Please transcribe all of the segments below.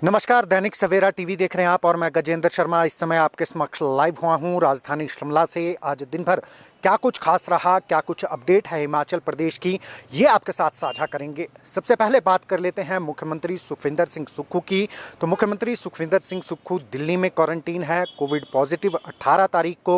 नमस्कार, दैनिक सवेरा टीवी देख रहे हैं आप और मैं गजेंद्र शर्मा इस समय आपके समक्ष लाइव हुआ हूं राजधानी शिमला से। आज दिन भर क्या कुछ खास रहा, क्या कुछ अपडेट है हिमाचल प्रदेश की, ये आपके साथ साझा करेंगे। सबसे पहले बात कर लेते हैं मुख्यमंत्री सुखविंदर सिंह सुक्खू की। तो मुख्यमंत्री सुखविंदर सिंह सुक्खू दिल्ली में क्वारंटीन है। कोविड पॉजिटिव 18 तारीख को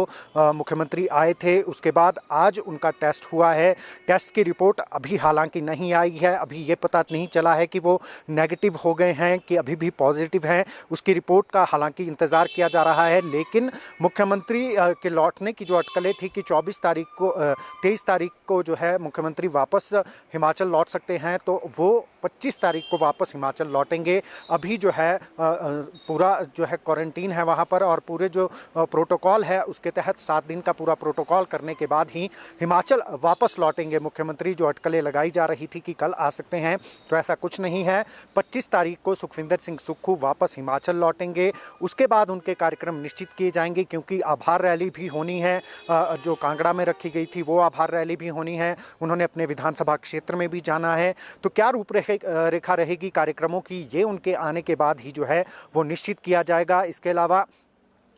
मुख्यमंत्री आए थे। उसके बाद आज उनका टेस्ट हुआ है। टेस्ट की रिपोर्ट अभी हालांकि नहीं आई है। अभी ये पता नहीं चला है कि वो नेगेटिव हो गए हैं कि अभी भी पॉजिटिव हैं। उसकी रिपोर्ट का हालांकि इंतज़ार किया जा रहा है। लेकिन मुख्यमंत्री के लौटने की जो अटकलें थी कि 23 तारीख को जो है मुख्यमंत्री वापस हिमाचल लौट सकते हैं, तो वो 25 तारीख को वापस हिमाचल लौटेंगे। अभी जो है पूरा जो है क्वारंटीन है वहाँ पर, और पूरे जो प्रोटोकॉल है उसके तहत 7 दिन का पूरा प्रोटोकॉल करने के बाद ही हिमाचल वापस लौटेंगे मुख्यमंत्री। जो अटकलें लगाई जा रही थी कि कल आ सकते हैं, तो ऐसा कुछ नहीं है। 25 तारीख को सुखविंदर सिंह सुक्खू वापस हिमाचल लौटेंगे। उसके बाद उनके कार्यक्रम निश्चित किए जाएंगे, क्योंकि आभार रैली भी होनी है। जो कांगड़ा में रखी गई थी वो आभार रैली भी होनी है। उन्होंने अपने विधानसभा क्षेत्र में भी जाना है। तो क्या रूपरेखा रहेगी कार्यक्रमों की, ये उनके आने के बाद ही जो है वो निश्चित किया जाएगा। इसके अलावा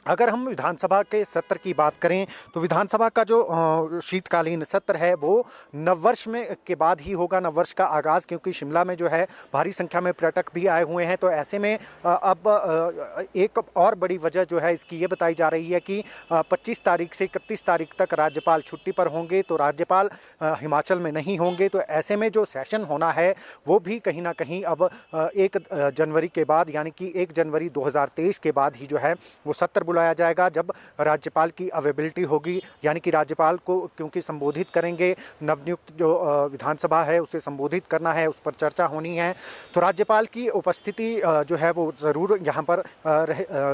अगर हम विधानसभा के सत्र की बात करें, तो विधानसभा का जो शीतकालीन सत्र है वो नववर्ष में के बाद ही होगा, नववर्ष का आगाज़, क्योंकि शिमला में जो है भारी संख्या में पर्यटक भी आए हुए हैं। तो ऐसे में अब एक और बड़ी वजह जो है इसकी ये बताई जा रही है कि 25 तारीख से 31 तारीख तक राज्यपाल छुट्टी पर होंगे, तो राज्यपाल हिमाचल में नहीं होंगे। तो ऐसे में जो सेशन होना है वो भी कहीं ना कहीं अब 1 जनवरी के बाद, यानी कि 1 जनवरी 2023 के बाद ही जो है वो सत्र बुलाया जाएगा, जब राज्यपाल की अवेलेबिलिटी होगी। यानी कि राज्यपाल को क्योंकि संबोधित करेंगे, नवनियुक्त जो विधानसभा है उसे संबोधित करना है, उस पर चर्चा होनी है। तो राज्यपाल की उपस्थिति जो है वो ज़रूर यहाँ पर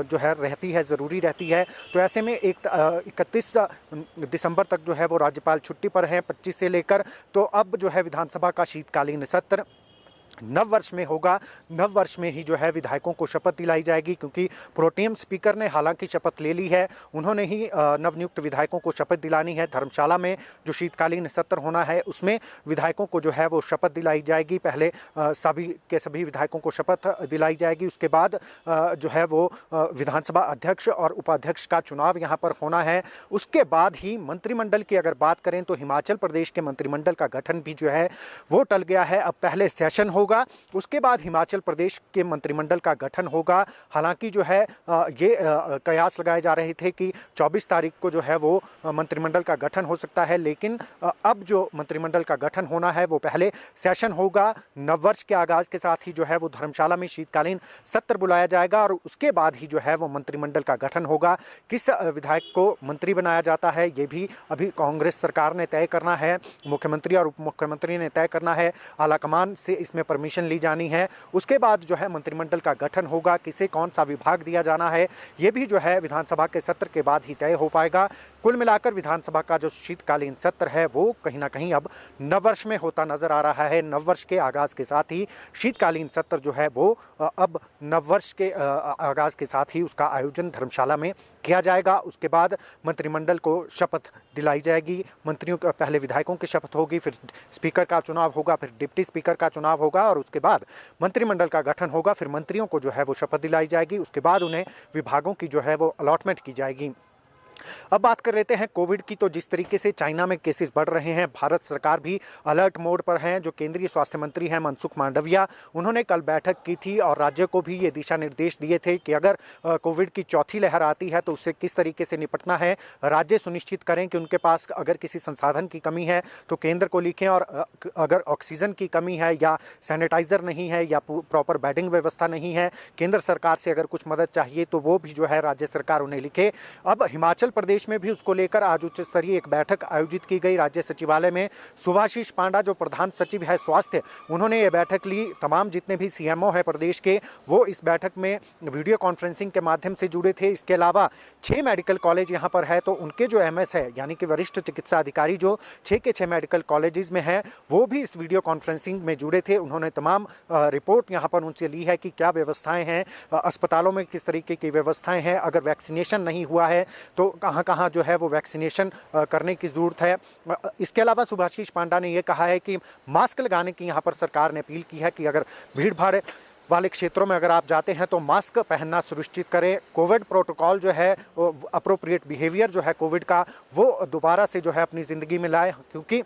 जो है रहती है, ज़रूरी रहती है। तो ऐसे में 31 दिसंबर तक जो है वो राज्यपाल छुट्टी पर हैं, 25 से लेकर। तो अब जो है विधानसभा का शीतकालीन सत्र नव वर्ष में होगा। नव वर्ष में ही जो है विधायकों को शपथ दिलाई जाएगी, क्योंकि प्रोटेम स्पीकर ने हालांकि शपथ ले ली है। उन्होंने ही नवनियुक्त विधायकों को शपथ दिलानी है। धर्मशाला में जो शीतकालीन सत्र होना है उसमें विधायकों को जो है वो शपथ दिलाई जाएगी। पहले सभी के सभी विधायकों को शपथ दिलाई जाएगी। उसके बाद जो है वो विधानसभा अध्यक्ष और उपाध्यक्ष का चुनाव यहाँ पर होना है। उसके बाद ही मंत्रिमंडल की अगर बात करें, तो हिमाचल प्रदेश के मंत्रिमंडल का गठन भी जो है वो टल गया है। अब पहले सेशन होगा, उसके बाद हिमाचल प्रदेश के मंत्रिमंडल का गठन होगा। हालांकि जो है ये कयास लगाए जा रहे थे कि 24 तारीख को जो है वो मंत्रिमंडल का गठन हो सकता है, लेकिन अब जो मंत्रिमंडल का गठन होना है वो पहले सेशन होगा। नववर्ष के आगाज के साथ ही जो है वो धर्मशाला में शीतकालीन सत्र बुलाया जाएगा, और उसके बाद ही जो है वो मंत्रिमंडल का गठन होगा। किस विधायक को मंत्री बनाया जाता है ये भी अभी कांग्रेस सरकार ने तय करना है, मुख्यमंत्री और उप मुख्यमंत्री ने तय करना है। आलाकमान से इसमें परमिशन ली जानी है। उसके बाद जो है मंत्रिमंडल का गठन होगा। किसे कौन सा विभाग दिया जाना है ये भी जो है विधानसभा के सत्र के बाद ही तय हो पाएगा। कुल मिलाकर विधानसभा का जो शीतकालीन सत्र है वो कहीं ना कहीं अब नववर्ष में होता नजर आ रहा है। नववर्ष के आगाज के साथ ही शीतकालीन सत्र जो है वो अब नववर्ष के आगाज के साथ ही उसका आयोजन धर्मशाला में किया जाएगा। उसके बाद मंत्रिमंडल को शपथ दिलाई जाएगी। मंत्रियों का पहले विधायकों की शपथ होगी, फिर स्पीकर का चुनाव होगा, फिर डिप्टी स्पीकर का चुनाव होगा, और उसके बाद मंत्रिमंडल का गठन होगा। फिर मंत्रियों को जो है वो शपथ दिलाई जाएगी। उसके बाद उन्हें विभागों की जो है वो अलॉटमेंट की जाएगी। अब बात कर लेते हैं कोविड की। तो जिस तरीके से चाइना में केसेस बढ़ रहे हैं, भारत सरकार भी अलर्ट मोड पर है। जो केंद्रीय स्वास्थ्य मंत्री हैं मनसुख मांडविया, उन्होंने कल बैठक की थी और राज्य को भी ये दिशा निर्देश दिए थे कि अगर कोविड की चौथी लहर आती है तो उससे किस तरीके से निपटना है। राज्य सुनिश्चित करें कि उनके पास अगर किसी संसाधन की कमी है तो केंद्र को लिखें, और अगर ऑक्सीजन की कमी है या सैनिटाइजर नहीं है या प्रॉपर बेडिंग व्यवस्था नहीं है, केंद्र सरकार से अगर कुछ मदद चाहिए तो वो भी जो है राज्य सरकार उन्हें लिखे। अब हिमाचल प्रदेश में भी उसको लेकर आज उच्च स्तरीय एक बैठक आयोजित की गई राज्य सचिवालय में। सुभाशीष पांडा जो प्रधान सचिव है स्वास्थ्य, उन्होंने ये बैठक ली। तमाम जितने भी सीएमओ है प्रदेश के, वो इस बैठक में वीडियो कॉन्फ्रेंसिंग के माध्यम से जुड़े थे। इसके अलावा 6 मेडिकल कॉलेज यहाँ पर है, तो उनके जो एमएस है यानी कि वरिष्ठ चिकित्सा अधिकारी जो 6 के 6 मेडिकल कॉलेजेस में हैं, वो भी इस वीडियो कॉन्फ्रेंसिंग में जुड़े थे। उन्होंने तमाम रिपोर्ट यहाँ पर उनसे ली है कि क्या व्यवस्थाएं हैं अस्पतालों में, किस तरीके की व्यवस्थाएं हैं, अगर वैक्सीनेशन नहीं हुआ है तो कहाँ कहाँ जो है वो वैक्सीनेशन करने की ज़रूरत है। इसके अलावा सुभाशीष पांडा ने ये कहा है कि मास्क लगाने की यहाँ पर सरकार ने अपील की है कि अगर भीड़ भाड़ वाले क्षेत्रों में अगर आप जाते हैं तो मास्क पहनना सुनिश्चित करें। कोविड प्रोटोकॉल जो है, अप्रोप्रिएट बिहेवियर जो है कोविड का, वो दोबारा से जो है अपनी ज़िंदगी में लाए, क्योंकि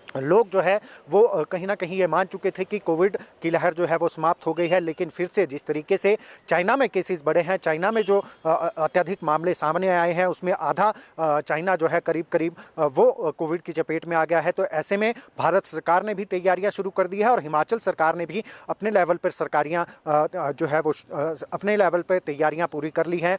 लोग जो है वो कहीं ना कहीं ये मान चुके थे कि कोविड की लहर जो है वो समाप्त हो गई है, लेकिन फिर से जिस तरीके से चाइना में केसेस बढ़े हैं, चाइना में जो अत्यधिक मामले सामने आए हैं, उसमें आधा चाइना जो है करीब करीब वो कोविड की चपेट में आ गया है। तो ऐसे में भारत सरकार ने भी तैयारियां शुरू कर दी है और हिमाचल सरकार ने भी अपने लेवल पर जो है वो अपने लेवल पर तैयारियां पूरी कर ली हैं।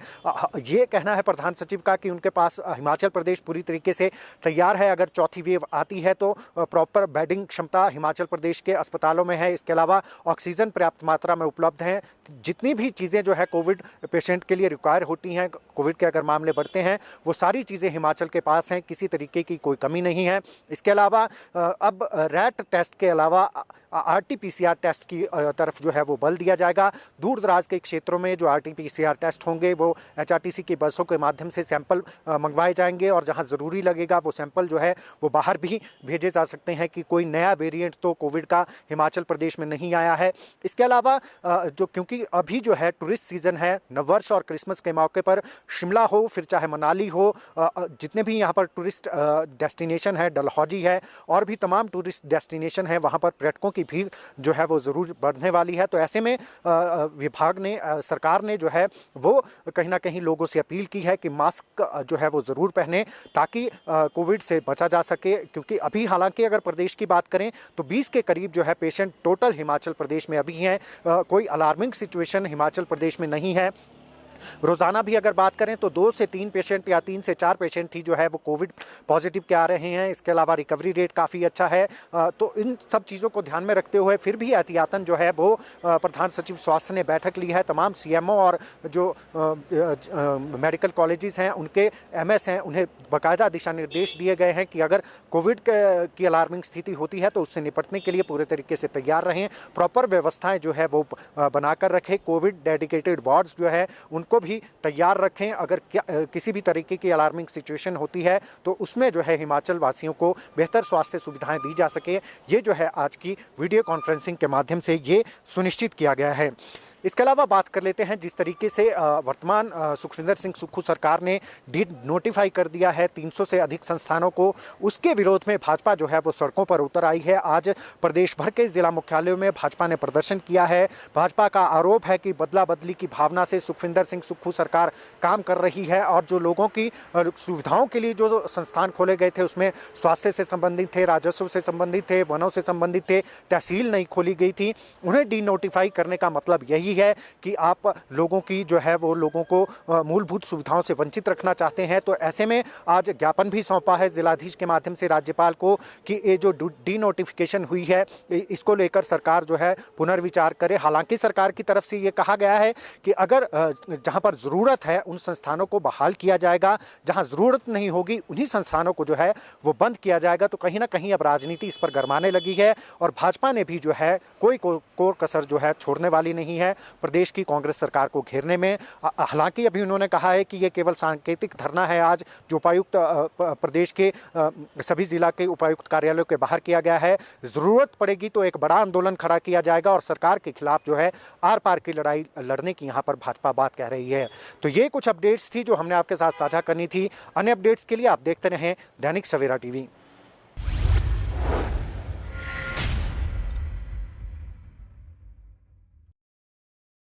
ये कहना है प्रधान सचिव का कि उनके पास हिमाचल प्रदेश पूरी तरीके से तैयार है। अगर चौथी वेव आती है तो प्रॉपर बेडिंग क्षमता हिमाचल प्रदेश के अस्पतालों में है। इसके अलावा ऑक्सीजन पर्याप्त मात्रा में उपलब्ध है। जितनी भी चीज़ें जो है कोविड पेशेंट के लिए रिक्वायर होती हैं, कोविड के अगर मामले बढ़ते हैं, वो सारी चीज़ें हिमाचल के पास हैं, किसी तरीके की कोई कमी नहीं है। इसके अलावा अब रैट टेस्ट के अलावा RT-PCR टेस्ट की तरफ जो है वो बल दिया जाएगा। दूर दराज के क्षेत्रों में जो RT-PCR टेस्ट होंगे वो HRTC की बसों के माध्यम से सैंपल मंगवाए जाएंगे और जहां ज़रूरी लगेगा वो सैंपल जो है वो बाहर भी भेजे जा सकते हैं कि कोई नया वेरिएंट तो कोविड का हिमाचल प्रदेश में नहीं आया है। इसके अलावा जो क्योंकि अभी जो है टूरिस्ट सीजन है, नववर्ष और क्रिसमस के मौके पर शिमला हो फिर चाहे मनाली हो, जितने भी यहाँ पर टूरिस्ट डेस्टिनेशन है, डलहौजी है और भी तमाम टूरिस्ट डेस्टिनेशन है, वहाँ पर पर्यटकों की भीड़ जो है वो ज़रूर बढ़ने वाली है। तो ऐसे में विभाग ने, सरकार ने जो है वो कहीं ना कहीं लोगों से अपील की है कि मास्क जो है वो ज़रूर पहने ताकि कोविड से बचा जा सके। क्योंकि अभी हालांकि अगर प्रदेश की बात करें तो 20 के करीब जो है पेशेंट टोटल हिमाचल प्रदेश में अभी हैं। कोई अलार्मिंग सिचुएशन हिमाचल प्रदेश में नहीं है। रोज़ाना भी अगर बात करें तो 2 से 3 पेशेंट या 3 से 4 पेशेंट ही जो है वो कोविड पॉजिटिव के आ रहे हैं। इसके अलावा रिकवरी रेट काफ़ी अच्छा है। तो इन सब चीज़ों को ध्यान में रखते हुए फिर भी एहतियातन जो है वो प्रधान सचिव स्वास्थ्य ने बैठक ली है। तमाम CMO और जो मेडिकल कॉलेजेस हैं उनके MS हैं, उन्हें बाकायदा दिशा निर्देश दिए गए हैं कि अगर कोविड की अलार्मिंग स्थिति होती है तो उससे निपटने के लिए पूरे तरीके से तैयार रहें, प्रॉपर व्यवस्थाएं जो है वो बनाकर रखें। कोविड डेडिकेटेड वार्ड्स जो है को भी तैयार रखें। अगर किसी भी तरीके की अलार्मिंग सिचुएशन होती है तो उसमें जो है हिमाचल वासियों को बेहतर स्वास्थ्य सुविधाएं दी जा सके, ये जो है आज की वीडियो कॉन्फ्रेंसिंग के माध्यम से ये सुनिश्चित किया गया है। इसके अलावा बात कर लेते हैं जिस तरीके से वर्तमान सुखविंदर सिंह सुक्खू सरकार ने नोटिफाई कर दिया है 300 से अधिक संस्थानों को, उसके विरोध में भाजपा जो है वो सड़कों पर उतर आई है। आज प्रदेश भर के जिला मुख्यालयों में भाजपा ने प्रदर्शन किया है। भाजपा का आरोप है कि बदला बदली की भावना से सुखविंदर सिंह सुक्खू सरकार काम कर रही है और जो लोगों की सुविधाओं के लिए जो संस्थान खोले गए थे उसमें स्वास्थ्य से संबंधित थे, राजस्व से संबंधित थे, वनों से संबंधित थे, तहसील नहीं खोली गई थी, उन्हें डीनोटिफाई करने का मतलब यही है कि आप लोगों की जो है वो लोगों को मूलभूत सुविधाओं से वंचित रखना चाहते हैं। तो ऐसे में आज ज्ञापन भी सौंपा है जिलाधीश के माध्यम से राज्यपाल को कि ये जो डीनोटिफिकेशन हुई है इसको लेकर सरकार जो है पुनर्विचार करे। हालांकि सरकार की तरफ से ये कहा गया है कि अगर जहां पर ज़रूरत है उन संस्थानों को बहाल किया जाएगा, जहां ज़रूरत नहीं होगी उन्हीं संस्थानों को जो है वो बंद किया जाएगा। तो कहीं ना कहीं अब राजनीति इस पर गरमाने लगी है और भाजपा ने भी जो है कोई कोर कसर जो है छोड़ने वाली नहीं है प्रदेश की कांग्रेस सरकार को घेरने में। हालांकि अभी उन्होंने कहा है कि ये केवल सांकेतिक धरना है आज जो उपायुक्त प्रदेश के सभी जिला के उपायुक्त कार्यालयों के बाहर किया गया है। ज़रूरत पड़ेगी तो एक बड़ा आंदोलन खड़ा किया जाएगा और सरकार के खिलाफ जो है आर पार की लड़ाई लड़ने की यहाँ पर भाजपा बात कह रही है। तो ये कुछ अपडेट्स थी जो हमने आपके साथ साझा करनी थी। अन्य अपडेट्स के लिए आप देखते रहें दैनिक सवेरा TV।